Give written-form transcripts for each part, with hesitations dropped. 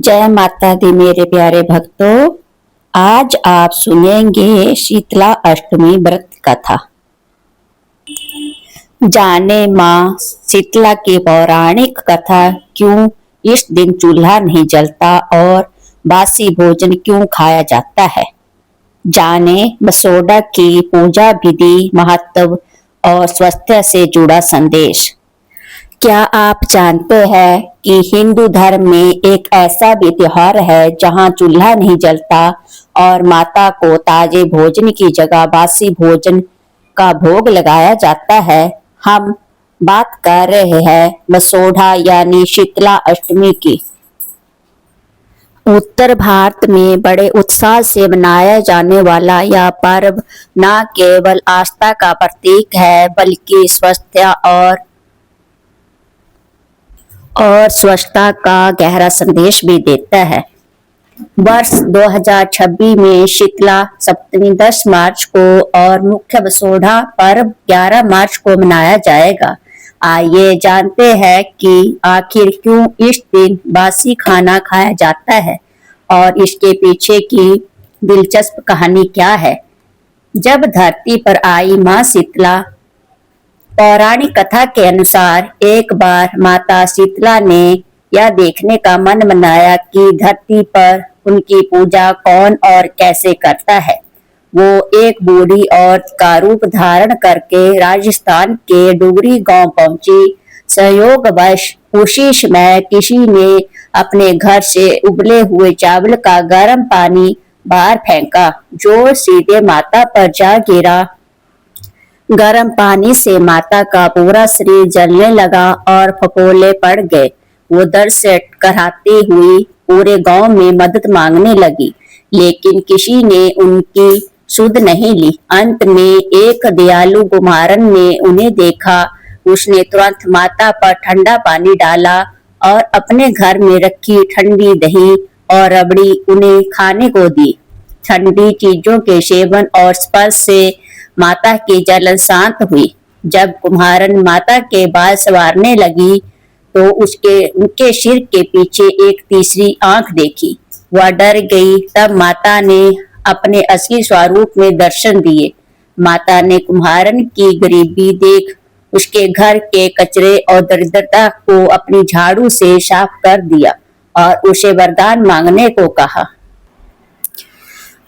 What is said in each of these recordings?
जय माता दी मेरे प्यारे भक्तों। आज आप सुनेंगे शीतला अष्टमी व्रत कथा। जाने माँ शीतला की पौराणिक कथा। क्यों इस दिन चूल्हा नहीं जलता और बासी भोजन क्यों खाया जाता है। जाने बसोड़ा की पूजा विधि, महत्व और स्वास्थ्य से जुड़ा संदेश। क्या आप जानते हैं कि हिंदू धर्म में एक ऐसा भी त्योहार है जहां चूल्हा नहीं जलता और माता को ताजे भोजन की जगह बासी भोजन का भोग लगाया जाता है। हम बात कर रहे हैं बसोढ़ा यानी शीतला अष्टमी की। उत्तर भारत में बड़े उत्साह से मनाया जाने वाला यह पर्व न केवल आस्था का प्रतीक है बल्कि स्वास्थ्य और स्वच्छता का गहरा संदेश भी देता है। वर्ष 2026 में शीतला सप्तमी 10 मार्च को और मुख्य बसोढ़ा पर्व 11 मार्च को मनाया जाएगा। आइए जानते हैं कि आखिर क्यों इस दिन बासी खाना खाया जाता है और इसके पीछे की दिलचस्प कहानी क्या है। जब धरती पर आई माँ शीतला, पौराणिक कथा के अनुसार एक बार माता शीतला ने यह देखने का मन बनाया कि धरती पर उनकी पूजा कौन और कैसे करता है। वो एक बूढ़ी औरत का रूप धारण करके राजस्थान के डुगरी गांव पहुंची। संयोगवश उसी समय किसी ने अपने घर से उबले हुए चावल का गर्म पानी बाहर फेंका जो सीधे माता पर जा गिरा। गर्म पानी से माता का पूरा शरीर जलने लगा और फफोले पड़ गए। वो दर्द से कराहती हुई पूरे गांव में मदद मांगने लगी, लेकिन किसी ने उनकी सुध नहीं ली। अंत में एक दयालु कुम्हारन ने उन्हें देखा। उसने तुरंत माता पर ठंडा पानी डाला और अपने घर में रखी ठंडी दही और रबड़ी उन्हें खाने को दी। ठंडी चीजों के सेवन और स्पर्श से माता की जलन शांत हुई। जब कुम्हारन माता के बाल संवारने लगी तो उनके सिर के पीछे एक तीसरी आंख देखी। वह डर गई। तब माता ने अपने असली स्वरूप में दर्शन दिए। माता ने कुम्हारन की गरीबी देख उसके घर के कचरे और दरिद्रता को अपनी झाड़ू से साफ कर दिया और उसे वरदान मांगने को कहा।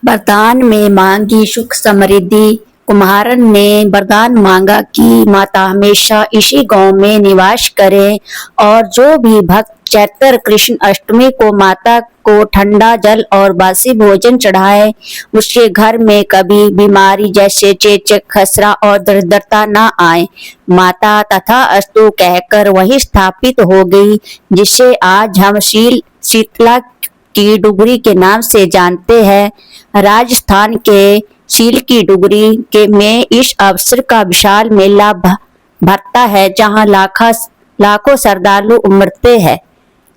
वरदान में मांगी सुख समृद्धि। कुम्हारन ने वरदान मांगा कि माता हमेशा इसी गांव में निवास करे और जो भी भक्त चैत्र कृष्ण अष्टमी को माता को ठंडा जल और बासी भोजन चढ़ाए उसके घर में कभी बीमारी जैसे चेचक, खसरा और दरिद्रता न आए। माता तथा अस्तु कहकर वही स्थापित हो गई, जिसे आज हम शीतला की डुगरी के नाम से जानते हैं। राजस्थान के शील की डुगरी में इस अवसर का विशाल मेला भरता है जहां लाखों श्रद्धालु उमड़ते हैं।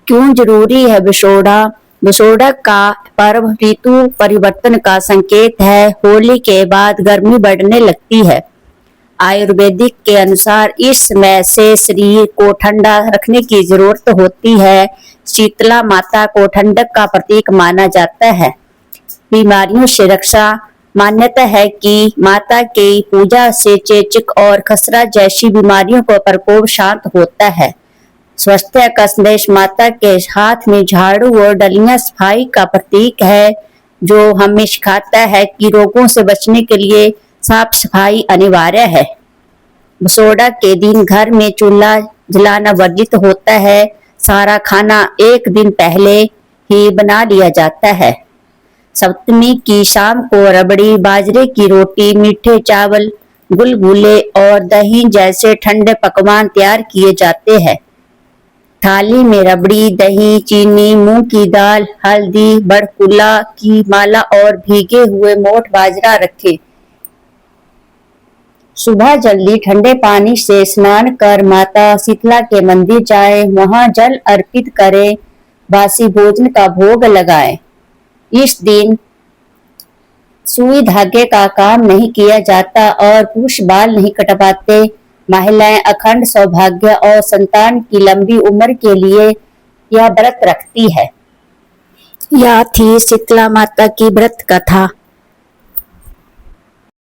क्यों जरूरी है बसोढ़ा? बसोढ़ा का पर्व ऋतु परिवर्तन का संकेत है। होली के बाद गर्मी बढ़ने लगती है। आयुर्वेदिक के अनुसार इस समय से शरीर को ठंडा रखने की जरूरत होती है। शीतला माता को ठंडक का प्रतीक माना जाता है। बीमारियों से रक्षा। मान्यता है कि माता की पूजा से चेचक और खसरा जैसी बीमारियों का प्रकोप शांत होता है। स्वास्थ्य का संदेश। माता के हाथ में झाड़ू और डलियां सफाई का प्रतीक है, जो हमें सिखाता है कि रोगों से बचने के लिए साफ सफाई अनिवार्य है। बसोढ़ा के दिन घर में चूल्हा जलाना वर्जित होता है। सारा खाना एक दिन पहले ही बना लिया जाता है। सप्तमी की शाम को रबड़ी, बाजरे की रोटी, मीठे चावल, गुलगुले और दही जैसे ठंडे पकवान तैयार किए जाते हैं। थाली में रबड़ी, दही, चीनी, मूंग की दाल, हल्दी, बड़कुला की माला और भीगे हुए मोठ बाजरा रखें। सुबह जल्दी ठंडे पानी से स्नान कर माता शीतला के मंदिर जाएं, वहां जल अर्पित करें, बासी भोजन का भोग लगाएं। इस दिन सुई धागे का काम नहीं किया जाता और पुरुष बाल नहीं कटवाते। महिलाएं अखंड सौभाग्य और संतान की लंबी उम्र के लिए यह व्रत रखती है। यह थी शीतला माता की व्रत कथा।